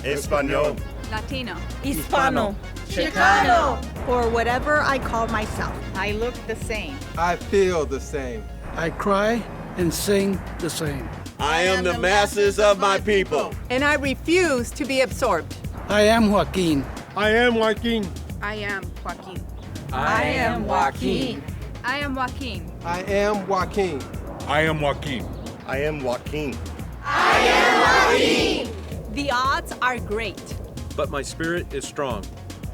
Español, Latino, Hispano, Chicano, or whatever I call myself. I look the same. I feel the same. I cry and sing the same. I am the masses of my people. and I refuse to be absorbed. I am Joaquin. I am Joaquin. I am Joaquin. I am Joaquin. I am Joaquin. I am Joaquin. I am Joaquin. I am Joaquin. The odds are great. But my spirit is strong.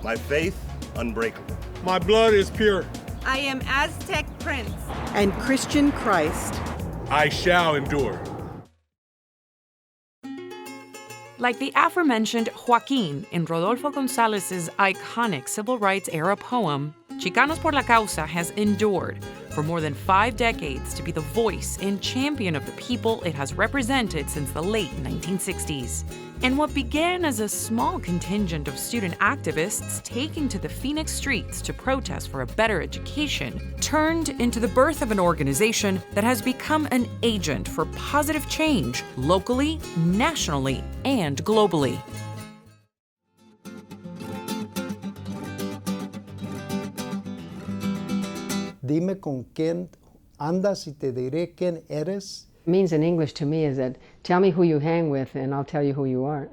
My faith unbreakable. My blood is pure. I am Aztec Prince. And Christian Christ. I shall endure. Like the aforementioned Joaquin in Rodolfo Gonzalez's iconic civil rights era poem, Chicanos Por La Causa has endured for more than 5 decades to be the voice and champion of the people it has represented since the late 1960s. And what began as a small contingent of student activists taking to the Phoenix streets to protest for a better education turned into the birth of an organization that has become an agent for positive change locally, nationally, and globally. Dime con quién andas y te diré quién eres. Means in English to me is that tell me who you hang with and I'll tell you who you are.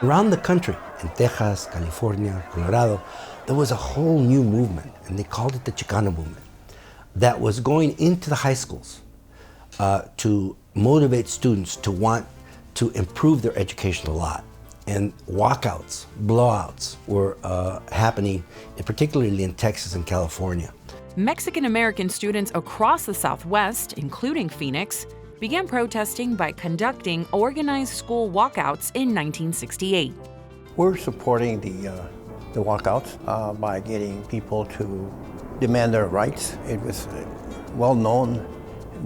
Around the country, in Texas, California, Colorado, there was a whole new movement, and they called it the Chicano movement, that was going into the high schools to motivate students to want to improve their education a lot. And walkouts, blowouts were happening, particularly in Texas and California. Mexican-American students across the Southwest, including Phoenix, began protesting by conducting organized school walkouts in 1968. We're supporting the walkouts by getting people to demand their rights. It was well known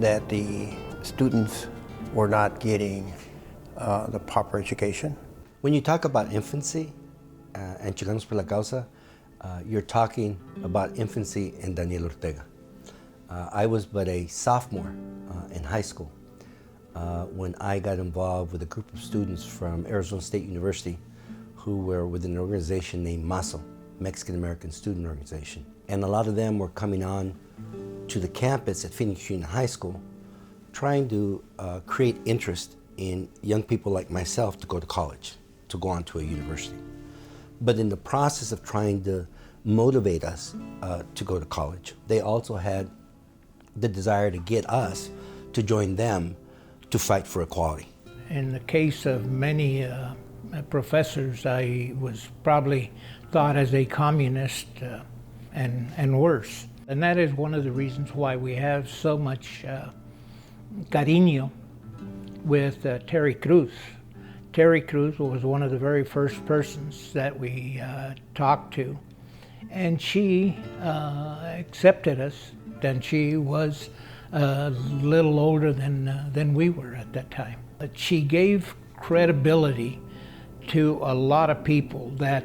that the students were not getting the proper education. When you talk about infancy and Chicanos Por La Causa, you're talking about infancy in Daniel Ortega. I was but a sophomore in high school when I got involved with a group of students from Arizona State University who were within an organization named MASO, Mexican American Student Organization. And a lot of them were coming on to the campus at Phoenix Union High School trying to create interest in young people like myself to go to college, to go on to a university. But in the process of trying to motivate us to go to college, they also had the desire to get us to join them to fight for equality. In the case of many professors, I was probably thought as a communist and worse. And that is one of the reasons why we have so much cariño with Terry Cruz. Terry Cruz was one of the very first persons that we talked to, and she accepted us. And she was a little older than we were at that time. But she gave credibility to a lot of people that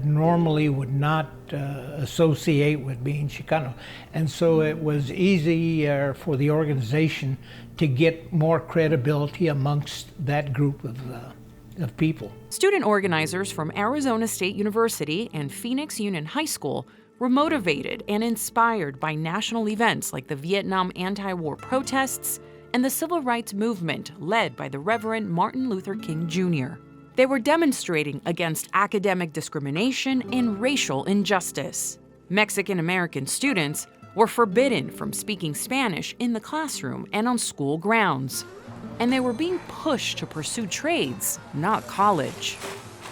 normally would not associate with being Chicano. And so it was easier for the organization to get more credibility amongst that group of people. Student organizers from Arizona State University and Phoenix Union High School were motivated and inspired by national events like the Vietnam anti-war protests and the civil rights movement led by the Reverend Martin Luther King Jr. They were demonstrating against academic discrimination and racial injustice. Mexican-American students were forbidden from speaking Spanish in the classroom and on school grounds. And they were being pushed to pursue trades, not college.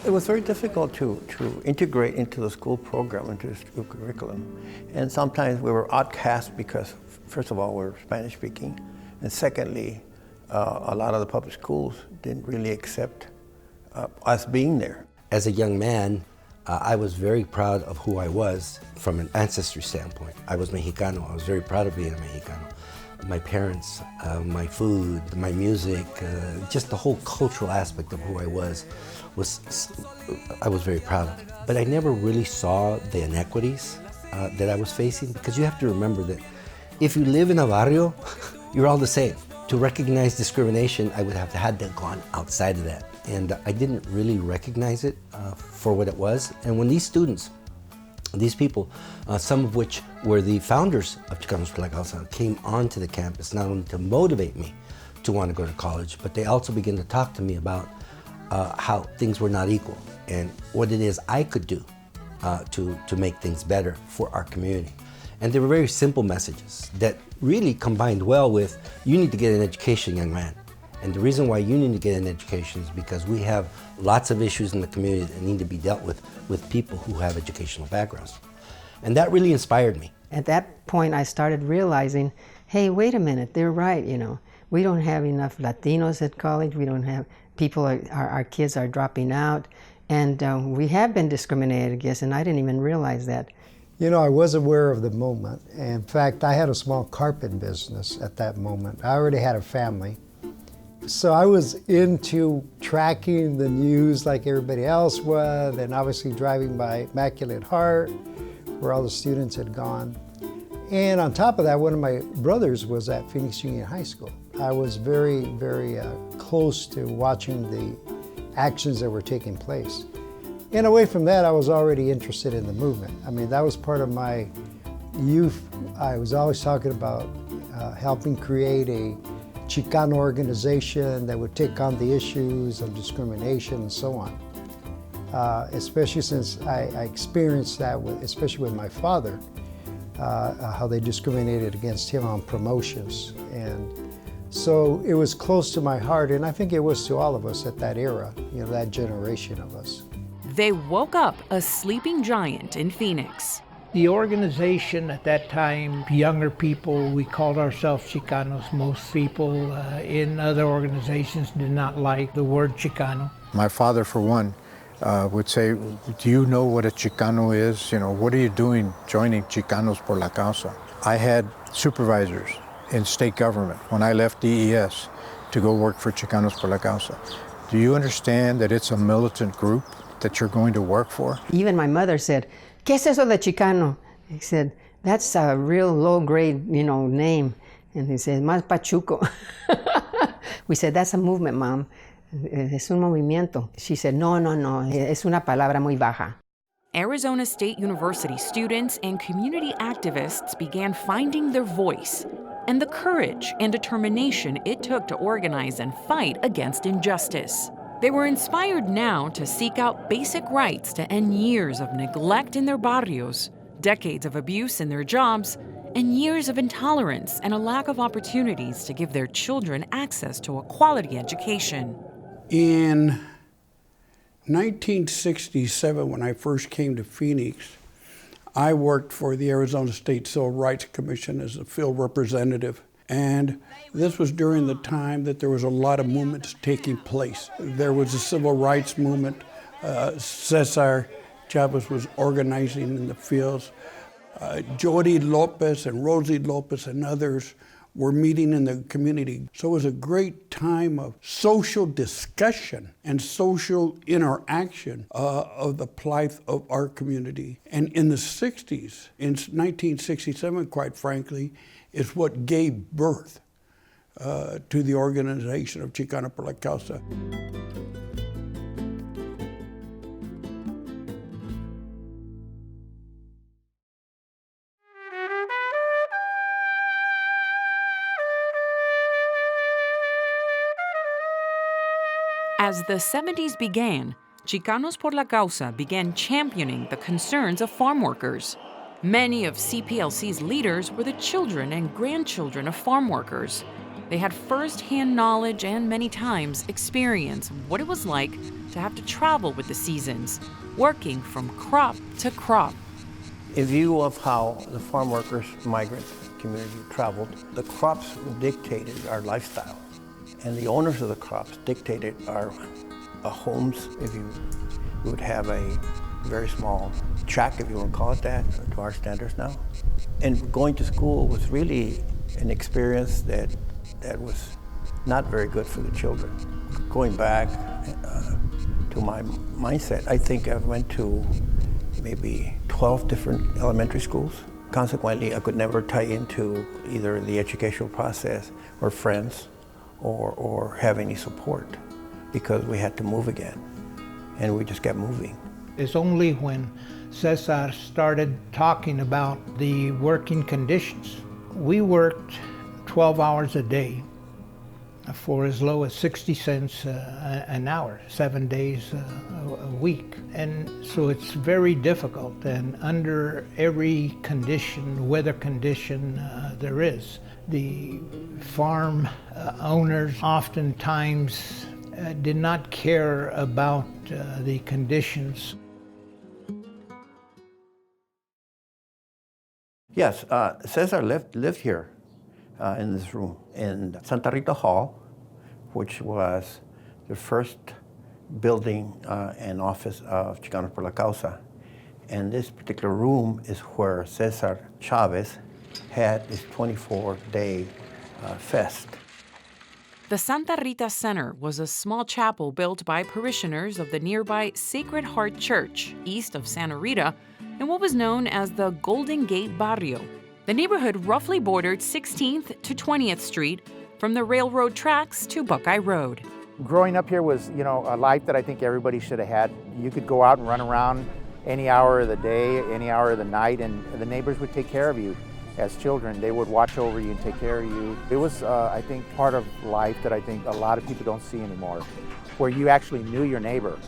It was very difficult to integrate into the school program, into the school curriculum. And sometimes we were outcast because, first of all, we were Spanish speaking. And secondly, a lot of the public schools didn't really accept us being there. As a young man, I was very proud of who I was from an ancestry standpoint. I was Mexicano. I was very proud of being a Mexicano. my parents, my food, my music, just the whole cultural aspect of who I was very proud of. But I never really saw the inequities that I was facing, because you have to remember that if you live in a barrio, you're all the same. To recognize discrimination, I would have had to gone outside of that. And I didn't really recognize it for what it was. And when these students, these people, some of which were the founders of Chicanos Por La Causa, came onto the campus not only to motivate me to want to go to college, but they also began to talk to me about how things were not equal and what it is I could do to make things better for our community. And they were very simple messages that really combined well with, you need to get an education, young man. And the reason why you need to get an education is because we have lots of issues in the community that need to be dealt with people who have educational backgrounds. And that really inspired me. At that point, I started realizing, hey, wait a minute, they're right, you know. We don't have enough Latinos at college. We don't have, our kids are dropping out. And we have been discriminated against, and I didn't even realize that. You know, I was aware of the moment. In fact, I had a small carpet business at that moment. I already had a family. So I was into tracking the news like everybody else was, and obviously driving by Immaculate Heart, where all the students had gone. And on top of that, one of my brothers was at Phoenix Union High School. I was very, very close to watching the actions that were taking place. And away from that, I was already interested in the movement. I mean, that was part of my youth. I was always talking about helping create a Chicano organization that would take on the issues of discrimination and so on. Especially since I experienced that, especially with my father, how they discriminated against him on promotions. And so it was close to my heart, and I think it was to all of us at that era, you know, that generation of us. They woke up a sleeping giant in Phoenix. The organization at that time, younger people, we called ourselves Chicanos. Most people in other organizations did not like the word Chicano. My father, for one, would say, do you know what a Chicano is? You know, what are you doing joining Chicanos Por La Causa? I had supervisors in state government when I left DES to go work for Chicanos Por La Causa. Do you understand that it's a militant group that you're going to work for? Even my mother said, ¿Qué es eso de Chicano? He said, that's a real low-grade, you know, name. And he said, más pachuco. We said, that's a movement, Mom. Es un movimiento. She said, no, es una palabra muy baja. Arizona State University students and community activists began finding their voice and the courage and determination it took to organize and fight against injustice. They were inspired now to seek out basic rights to end years of neglect in their barrios, decades of abuse in their jobs, and years of intolerance and a lack of opportunities to give their children access to a quality education. In 1967, when I first came to Phoenix, I worked for the Arizona State Civil Rights Commission as a field representative. And this was during the time that there was a lot of movements taking place. There was a civil rights movement. Cesar Chavez was organizing in the fields. Jody Lopez and Rosie Lopez and others were meeting in the community. So it was a great time of social discussion and social interaction of the plight of our community. And in the 60s, in 1967, quite frankly, is what gave birth to the organization of Chicanos Por La Causa. As the 70s began, Chicanos Por La Causa began championing the concerns of farm workers. Many of CPLC's leaders were the children and grandchildren of farm workers. They had first-hand knowledge and many times experience what it was like to have to travel with the seasons, working from crop to crop. In view of how the farm workers, migrant community traveled, the crops dictated our lifestyle. And the owners of the crops dictated our homes. If you would have a very small shack, if you want to call it that, to our standards now. And going to school was really an experience that was not very good for the children. Going back to my mindset, I think I went to maybe 12 different elementary schools. Consequently, I could never tie into either the educational process or friends or have any support because we had to move again, and we just kept moving. It's only when Cesar started talking about the working conditions. We worked 12 hours a day for as low as 60 cents an hour, 7 days a week. And so it's very difficult, and under every condition, weather condition there is. The farm owners oftentimes did not care about the conditions. Yes, Cesar lived here in this room in Santa Rita Hall, which was the first building and office of Chicanos Por La Causa. And this particular room is where Cesar Chavez had his 24-day fest. The Santa Rita Center was a small chapel built by parishioners of the nearby Sacred Heart Church, east of Santa Rita, in what was known as the Golden Gate Barrio. The neighborhood roughly bordered 16th to 20th Street, from the railroad tracks to Buckeye Road. Growing up here was, a life that I think everybody should have had. You could go out and run around any hour of the day, any hour of the night, and the neighbors would take care of you. As children, they would watch over you and take care of you. It was, I think, part of life that I think a lot of people don't see anymore, where you actually knew your neighbor.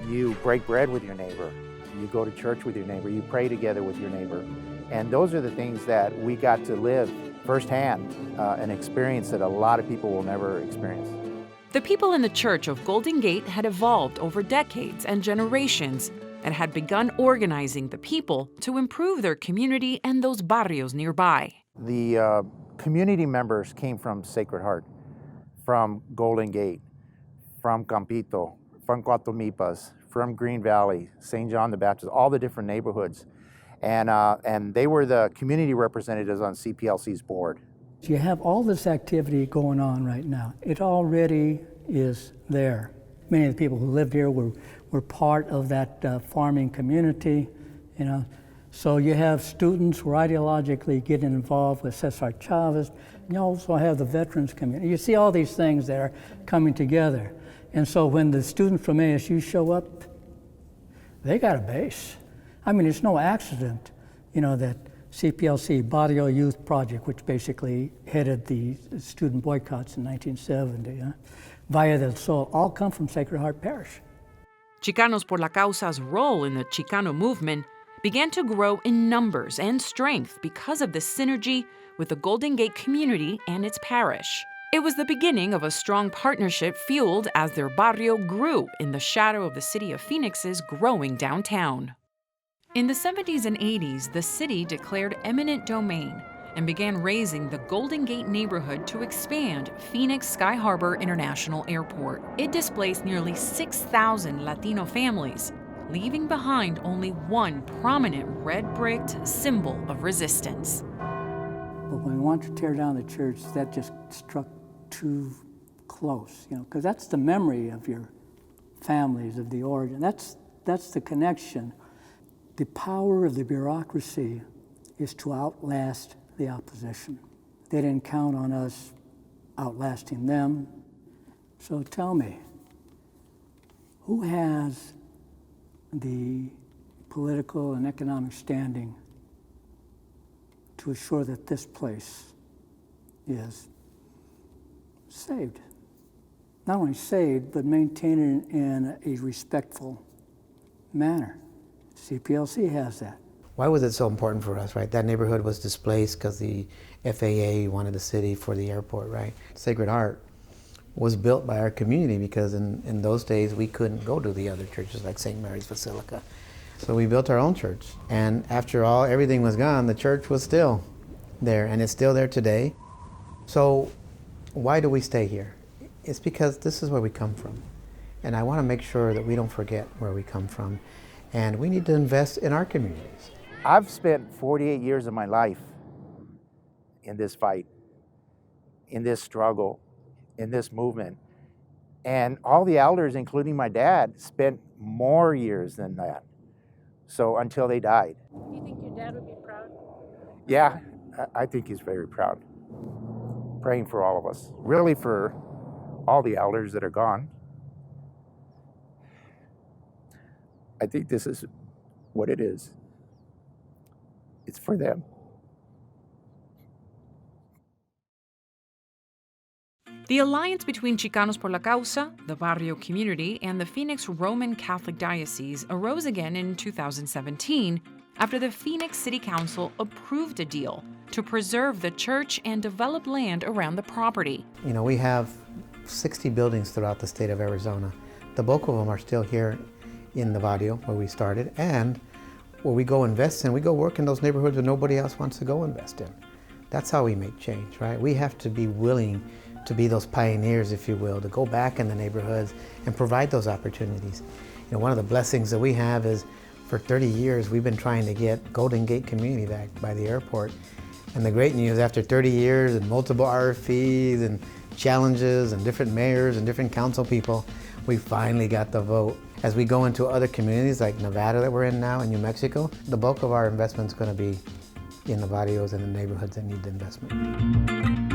You break bread with your neighbor. You go to church with your neighbor. You pray together with your neighbor. And those are the things that we got to live firsthand, an experience that a lot of people will never experience. The people in the Church of Golden Gate had evolved over decades and generations and had begun organizing the people to improve their community and those barrios nearby. The community members came from Sacred Heart, from Golden Gate, from Campito, from Cuatamipas, from Green Valley, St. John the Baptist, all the different neighborhoods. And they were the community representatives on CPLC's board. You have all this activity going on right now. It already is there. Many of the people who lived here were part of that farming community, So you have students who are ideologically getting involved with Cesar Chavez. You also have the veterans community. You see all these things that are coming together. And so when the students from ASU show up, they got a base. I mean, it's no accident, that CPLC, Barrio Youth Project, which basically headed the student boycotts in 1970, Valle del Sol, all come from Sacred Heart Parish. Chicanos Por La Causa's role in the Chicano movement began to grow in numbers and strength because of the synergy with the Golden Gate community and its parish. It was the beginning of a strong partnership fueled as their barrio grew in the shadow of the city of Phoenix's growing downtown. In the 70s and 80s, the city declared eminent domain and began raising the Golden Gate neighborhood to expand Phoenix Sky Harbor International Airport. It displaced nearly 6,000 Latino families, leaving behind only one prominent red-bricked symbol of resistance. But when we wanted to tear down the church, that just struck too close, because that's the memory of your families, of the origin. That's the connection. The power of the bureaucracy is to outlast the opposition. They didn't count on us outlasting them. So tell me, who has the political and economic standing to assure that this place is saved? Not only saved, but maintained in a respectful manner. CPLC has that. Why was it so important for us, right? That neighborhood was displaced because the FAA wanted the city for the airport, right? Sacred Heart was built by our community because in those days we couldn't go to the other churches like St. Mary's Basilica. So we built our own church. And after all, everything was gone, the church was still there, and it's still there today. So why do we stay here? It's because this is where we come from. And I want to make sure that we don't forget where we come from. And we need to invest in our communities. I've spent 48 years of my life in this fight, in this struggle, in this movement. And all the elders, including my dad, spent more years than that. So until they died. Do you think your dad would be proud? Yeah, I think he's very proud. Praying for all of us. Really for all the elders that are gone. I think this is what it is. It's for them. The alliance between Chicanos Por La Causa, the Barrio community, and the Phoenix Roman Catholic Diocese arose again in 2017 after the Phoenix City Council approved a deal to preserve the church and develop land around the property. You know, we have 60 buildings throughout the state of Arizona. The bulk of them are still here in the barrio where we started, and where we go invest in, we go work in those neighborhoods that nobody else wants to go invest in. That's how we make change, right? We have to be willing to be those pioneers, if you will, to go back in the neighborhoods and provide those opportunities. You know, one of the blessings that we have is for 30 years we've been trying to get Golden Gate Community back by the airport. And the great news, after 30 years and multiple RFPs and challenges and different mayors and different council people, we finally got the vote. As we go into other communities like Nevada that we're in now and New Mexico, the bulk of our investment is going to be in the barrios and the neighborhoods that need the investment.